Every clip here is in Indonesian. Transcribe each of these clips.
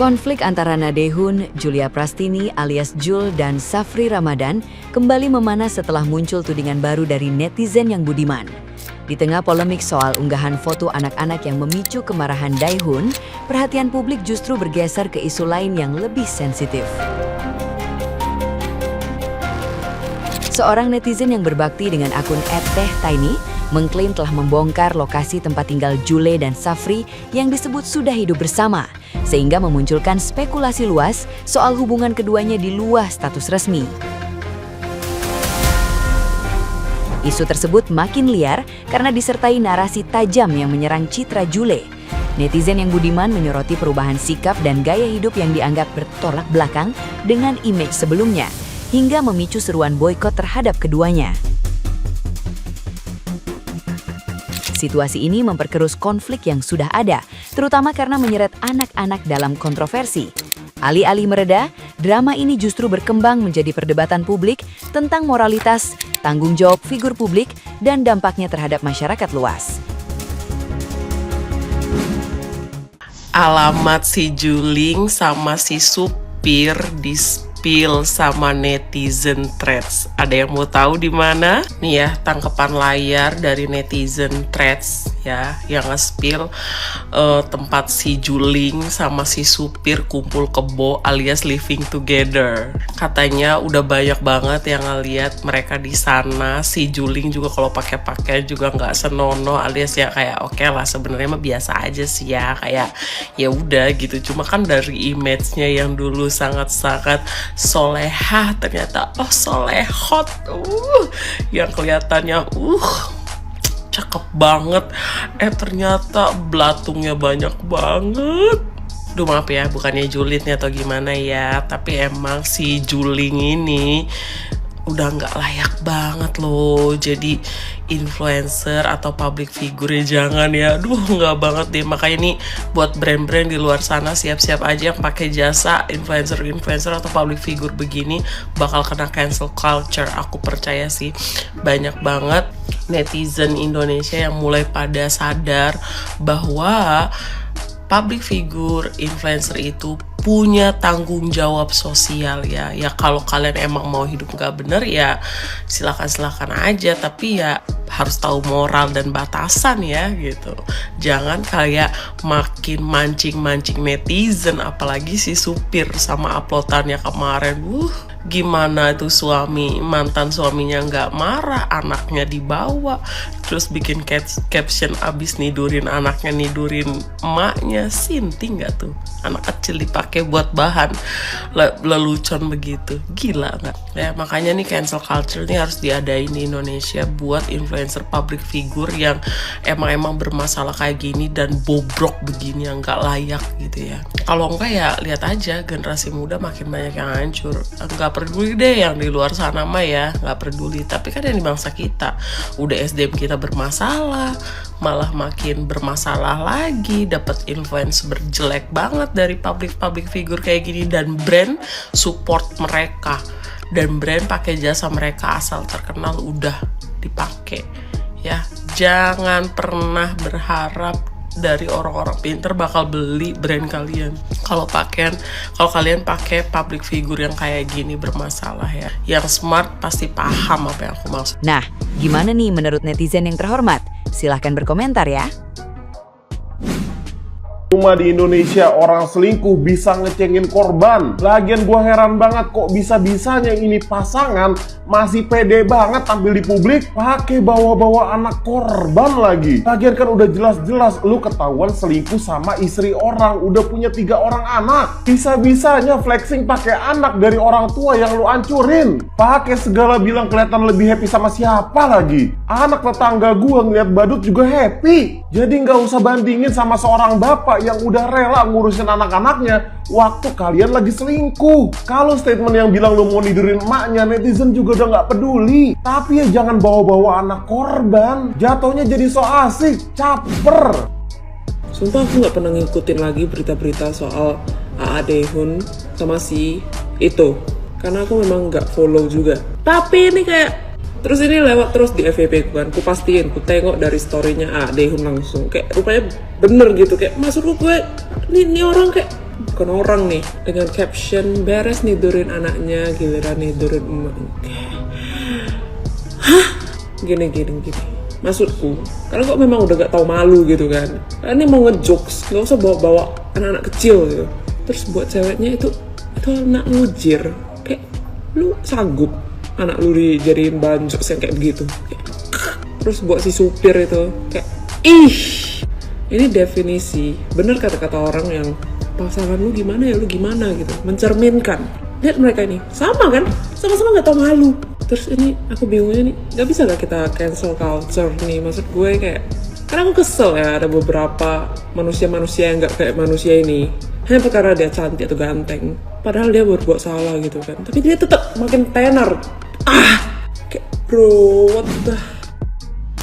Konflik antara Nadehun, Julia Prastini alias Jul dan Safri Ramadan kembali memanas setelah muncul tudingan baru dari netizen yang budiman. Di tengah polemik soal unggahan foto anak-anak yang memicu kemarahan Daehun, perhatian publik justru bergeser ke isu lain yang lebih sensitif. Seorang netizen yang berbakti dengan akun @tehtiny mengklaim telah membongkar lokasi tempat tinggal Jule dan Safri yang disebut sudah hidup bersama, sehingga memunculkan spekulasi luas soal hubungan keduanya di luar status resmi. Isu tersebut makin liar karena disertai narasi tajam yang menyerang citra Jule. Netizen yang budiman menyoroti perubahan sikap dan gaya hidup yang dianggap bertolak belakang dengan image sebelumnya, hingga memicu seruan boikot terhadap keduanya. Situasi ini memperkeruh konflik yang sudah ada, terutama karena menyeret anak-anak dalam kontroversi. Alih-alih mereda, drama ini justru berkembang menjadi perdebatan publik tentang moralitas, tanggung jawab figur publik, dan dampaknya terhadap masyarakat luas. Alamat si Juling sama si supir di-spill sama netizen threads. Ada yang mau tahu di mana? Nih ya, tangkapan layar dari netizen threads ya, yang nge-spill tempat si Juling sama si supir kumpul kebo alias living together. Katanya udah banyak banget yang ngeliat mereka di sana. Si Juling juga kalau pakai pakaian juga nggak senonoh, alias ya kayak oke lah, sebenarnya mah biasa aja sih ya, kayak ya udah gitu. Cuma kan dari image-nya yang dulu sangat-sangat solehah, ternyata solehot, yang kelihatannya cakep banget, ternyata belatungnya banyak banget. Duh maaf ya, bukannya julid nih atau gimana ya, tapi emang si Juling ini udah nggak layak banget loh jadi influencer atau public figure, jangan ya, nggak banget deh. Makanya nih buat brand-brand di luar sana, siap-siap aja yang pakai jasa influencer atau public figure begini bakal kena cancel culture. Aku percaya sih banyak banget netizen Indonesia yang mulai pada sadar bahwa public figure, influencer itu punya tanggung jawab sosial ya. Ya kalau kalian emang mau hidup nggak bener ya silakan aja, tapi ya harus tahu moral dan batasan ya gitu. Jangan kayak makin mancing netizen, apalagi si supir sama uploadannya kemarin. Gimana tuh mantan suaminya nggak marah, anaknya dibawa, terus bikin caption abis nidurin anaknya, nidurin emaknya. Sinting nggak tuh? Anak kecil dipakai buat bahan lelucon begitu, gila nggak? Ya makanya nih cancel culture nih harus diadain di Indonesia buat influencer public figure yang emang bermasalah kayak gini dan bobrok begini yang nggak layak gitu ya. Kalau enggak ya lihat aja generasi muda makin banyak yang hancur. Nggak peduli deh yang di luar sana mah ya, nggak peduli. Tapi kan yang di bangsa kita udah SDM kita bermasalah, malah makin bermasalah lagi, dapat influence berjelek banget dari public figure kayak gini, dan brand support mereka, dan brand pakai jasa mereka asal terkenal udah dipakai ya. Jangan pernah berharap dari orang-orang pinter bakal beli brand kalian. Kalau kalian pakai public figure yang kayak gini bermasalah ya. Yang smart pasti paham apa yang aku maksud. Nah, gimana nih menurut netizen yang terhormat? Silahkan berkomentar ya. Cuma di Indonesia orang selingkuh bisa ngecengin korban. Lagian gua heran banget kok bisa-bisanya ini pasangan masih pede banget tampil di publik pakai bawa-bawa anak korban lagi. Lagian kan udah jelas-jelas lu ketahuan selingkuh sama istri orang, udah punya 3 orang anak. Bisa-bisanya flexing pakai anak dari orang tua yang lu ancurin. Pakai segala bilang kelihatan lebih happy sama siapa lagi. Anak tetangga gua ngeliat badut juga happy. Jadi nggak usah bandingin sama seorang bapak yang udah rela ngurusin anak-anaknya waktu kalian lagi selingkuh. Kalau statement yang bilang lu mau nidurin emaknya, netizen juga udah nggak peduli. Tapi ya jangan bawa-bawa anak korban. Jatuhnya jadi so asik, caper. Sumpah aku nggak pernah ngikutin lagi berita-berita soal AA Daehun sama si itu, karena aku memang nggak follow juga. Tapi ini kayak terus ini lewat terus di FYP ku kan, ku pastiin, ku tengok dari storynya Daehun langsung, kayak rupanya bener gitu, kayak maksudku gue, ini orang kayak bukan orang nih, dengan caption beres nidurin anaknya, giliran nidurin emaknya. Hah? Gini. Maksudku, karena kok memang udah gak tahu malu gitu kan. Ini mau ngejokes, gak usah bawa-bawa anak-anak kecil gitu. Terus buat ceweknya itu anak ngujir. Kayak, lu sanggup anak lu dijadiin bahan jokes yang kayak begitu. Kayak, terus buat si supir itu, kayak, ih! Ini definisi, bener kata-kata orang yang pasangan lu gimana ya, lu gimana gitu. Mencerminkan. Lihat mereka ini, sama kan? Sama-sama gak tahu malu. Terus ini aku bingungnya nih, gak bisa gak kita cancel culture nih? Maksud gue kayak, karena aku kesel ya ada beberapa manusia-manusia yang gak kayak manusia ini hanya perkara dia cantik atau ganteng, padahal dia berbuat salah gitu kan, tapi dia tetap makin tenar. Kayak bro, what the...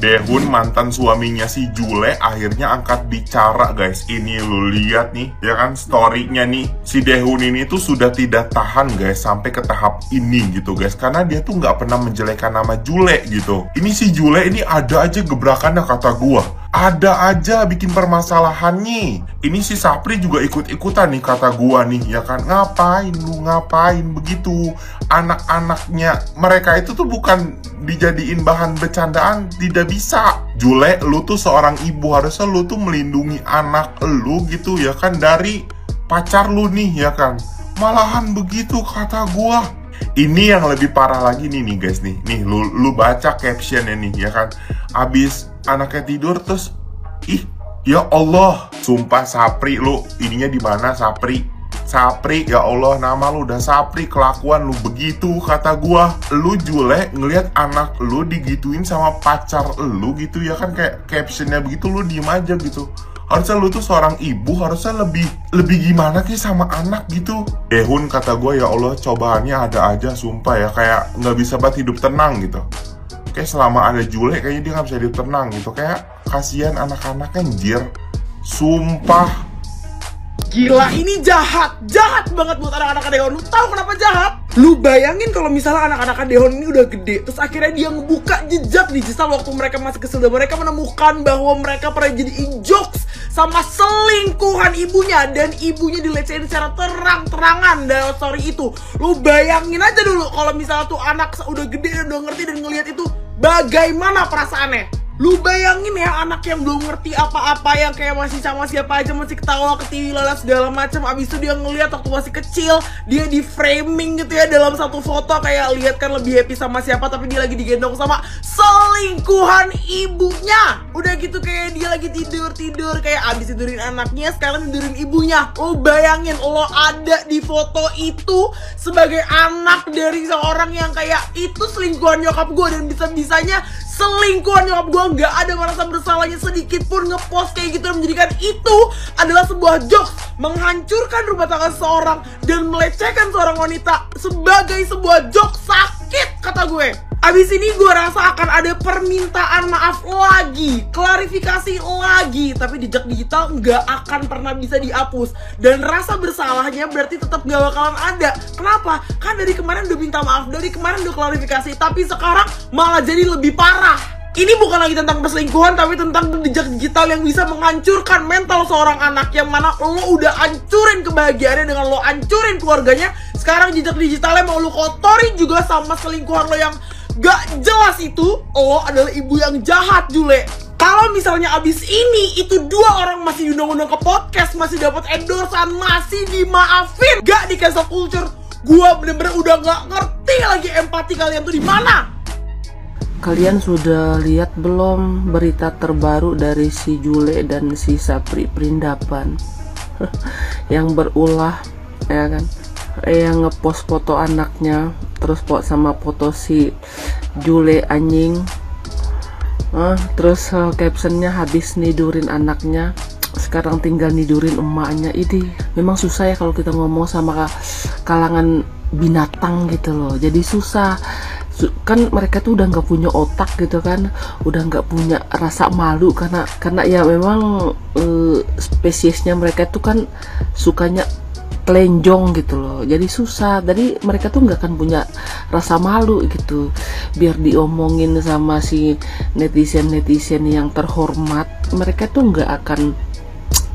Daehoon mantan suaminya si Jule akhirnya angkat bicara guys. Ini lu lihat nih ya kan story-nya nih. Si Daehoon ini tuh sudah tidak tahan guys sampai ke tahap ini gitu guys. Karena dia tuh nggak pernah menjelekkan nama Jule gitu. Ini si Jule ini ada aja gebrakannya kata gua. Ada aja bikin permasalahan nih. Ini si Sapri juga ikut-ikutan nih kata gua nih ya kan. Ngapain begitu. Anak-anaknya mereka itu tuh bukan dijadiin bahan bercandaan, tidak bisa. Jule, lu tuh seorang ibu, harusnya lu tuh melindungi anak lu gitu ya kan dari pacar lu nih ya kan. Malahan begitu kata gua. Ini yang lebih parah lagi nih guys nih. Nih lu baca captionnya nih ya kan. Abis anaknya tidur terus ya Allah, sumpah Sapri lu ininya di mana Sapri? Sapri, ya Allah, nama lu udah Sapri, kelakuan lu begitu kata gua. Lu Jule ngelihat anak lu digituin sama pacar lu gitu ya kan, kayak captionnya begitu, lu diem aja gitu. Harusnya lu tuh seorang ibu, harusnya lebih gimana sih sama anak gitu. Daehoon kata gua, ya Allah, cobaannya ada aja sumpah ya, kayak nggak bisa banget hidup tenang gitu. Kayak selama ada Jule kayaknya dia nggak bisa hidup tenang gitu. Kayak kasihan anak-anak anjir. Sumpah. Gila, ini jahat banget buat anak-anak Daehoon. Lu tahu kenapa jahat? Lu bayangin kalau misalnya anak-anak Daehoon ini udah gede, terus akhirnya dia ngebuka jejak digital waktu mereka masih kecil, dan mereka menemukan bahwa mereka pernah jadi jokes sama selingkuhan ibunya, dan ibunya dilecehin secara terang-terangan dalam story itu. Lu bayangin aja dulu kalau misalnya tuh anak udah gede dan udah ngerti dan ngelihat itu, bagaimana perasaannya? Lu bayangin ya, anak yang belum ngerti apa-apa, yang kayak masih sama siapa aja, masih ketawa, ketiwilalah segala macam. Abis itu dia ngeliat waktu masih kecil, dia di framing gitu ya dalam satu foto, kayak lihat kan lebih happy sama siapa, tapi dia lagi digendong sama selingkuhan ibunya. Udah gitu kayak dia lagi tidur, kayak abis tidurin anaknya, sekarang tidurin ibunya. Lu bayangin, lo ada di foto itu sebagai anak dari seorang yang kayak itu selingkuhan nyokap gue, dan bisa-bisanya selingkuhan nyokap gue nggak ada merasa bersalahnya sedikit pun ngepost kayak gitu, dan menjadikan itu adalah sebuah jokes, menghancurkan rumah tangga seseorang dan melecehkan seorang wanita sebagai sebuah jokes. Sakit kata gue. Abis ini gue rasa akan ada permintaan maaf lagi, klarifikasi lagi, tapi jejak digital nggak akan pernah bisa dihapus, dan rasa bersalahnya berarti tetap nggak bakalan ada. Kenapa? Kan dari kemarin udah minta maaf, dari kemarin udah klarifikasi, tapi sekarang malah jadi lebih parah. Ini bukan lagi tentang perselingkuhan, tapi tentang jejak digital yang bisa menghancurkan mental seorang anak, yang mana lo udah hancurin kebahagiaannya dengan lo hancurin keluarganya. Sekarang jejak digitalnya mau lo kotori juga sama selingkuhan lo yang gak jelas itu. Lo adalah ibu yang jahat, Jule. Kalau misalnya abis ini itu dua orang masih diundang-undang ke podcast, masih dapat endorsan, masih dimaafin, gak di cancel culture, gua bener-bener udah gak ngerti lagi empati kalian tuh di mana. Kalian sudah lihat belum berita terbaru dari si Jule dan si Sapri Perindapan yang berulah ya kan, yang ngepost foto anaknya terus sama foto si Jule anjing, terus captionnya habis nidurin anaknya, sekarang tinggal nidurin emaknya. Ini memang susah ya kalau kita ngomong sama kalangan binatang gitu loh, jadi susah. Kan mereka tuh udah nggak punya otak gitu kan, udah nggak punya rasa malu, karena ya memang spesiesnya mereka tuh kan sukanya telenjong gitu loh, jadi susah. Jadi mereka tuh nggak akan punya rasa malu gitu, biar diomongin sama si netizen yang terhormat, mereka tuh nggak akan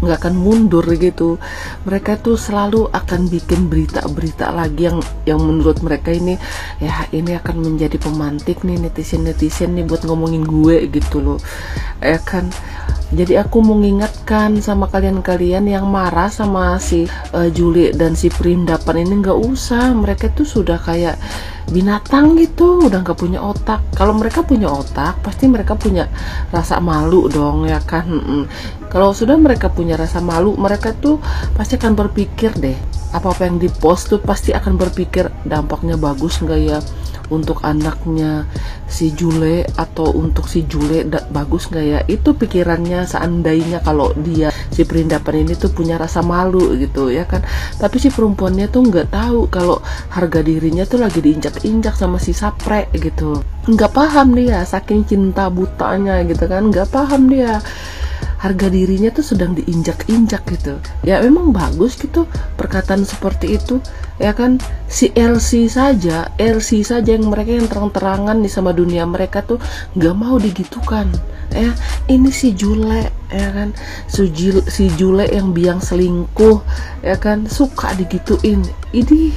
akan mundur gitu. Mereka tuh selalu akan bikin berita-berita lagi yang menurut mereka ini ya ini akan menjadi pemantik nih netizen nih buat ngomongin gue gitu loh, ya kan. Jadi aku mau ngingatkan sama kalian-kalian yang marah sama si Julie dan si Prindapan ini, nggak usah. Mereka tuh sudah kayak binatang gitu, udah nggak punya otak. Kalau mereka punya otak, pasti mereka punya rasa malu dong, ya kan. Kalau sudah mereka punya rasa malu, mereka tuh pasti akan berpikir deh, apa-apa yang dipost tuh pasti akan berpikir dampaknya bagus nggak ya untuk anaknya si Jule, atau untuk si Jule bagus nggak ya. Itu pikirannya seandainya kalau dia si Prindapan ini tuh punya rasa malu gitu, ya kan. Tapi si perempuannya tuh nggak tahu kalau harga dirinya tuh lagi diinjak-injak sama si Sapre gitu. Nggak paham dia, saking cinta butanya gitu kan, nggak paham dia harga dirinya tuh sedang diinjak-injak gitu. Ya memang bagus gitu perkataan seperti itu, ya kan. Si LC saja yang mereka yang terang-terangan nih sama dunia mereka tuh nggak mau digitukan, ya. Ini si Jule, ya kan, si Jule yang biang selingkuh, ya kan, suka digituin. Ini